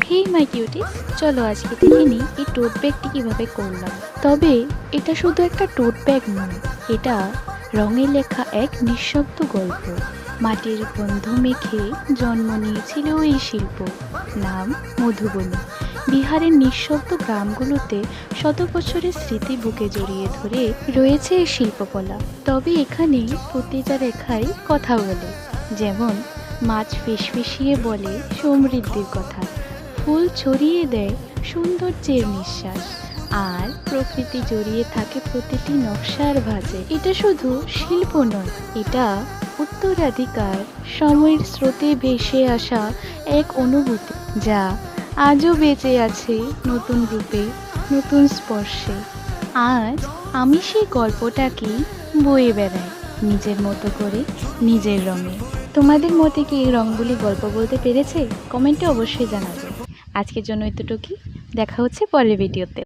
হেই মাই cuties, চলো আজকে দেখে নিই এই টোট ব্যাগটি কীভাবে করলাম। তবে এটা শুধু একটা টোট ব্যাগ নয়, এটা রঙে লেখা এক নিঃশব্দ গল্প। মাটির গন্ধ মেখে জন্ম নিয়েছিল এই শিল্প, নাম মধুবনী। বিহারের নিঃশব্দ গ্রামগুলোতে শত বছরের স্মৃতি বুকে জড়িয়ে ধরে রয়েছে এই শিল্পকলা। তবে এখানে প্রতিটা রেখাই কথা বলে, যেমন মাছ ফিসফিসিয়ে বলে সমৃদ্ধির কথা, ফুল ছড়িয়ে দেয় সৌন্দর্যের নিঃশ্বাস, আর প্রকৃতি জড়িয়ে থাকে প্রতিটি নকশার ভাঁজে। এটা শুধু শিল্প নয়, এটা উত্তরাধিকার, সময়ের স্রোতে ভেসে আসা এক অনুভূতি, যা আজও বেঁচে আছে নতুন রূপে, নতুন স্পর্শে। আজ আমি সেই গল্পটাকেই বয়ে বেড়াই নিজের মতো করে, নিজের রঙে। তোমাদের মতে কি এই রঙগুলি গল্প বলতে পেরেছে? কমেন্টে অবশ্যই জানাবে। আজকের জন্য এতটুকুই, দেখা হচ্ছে পরের ভিডিওতে।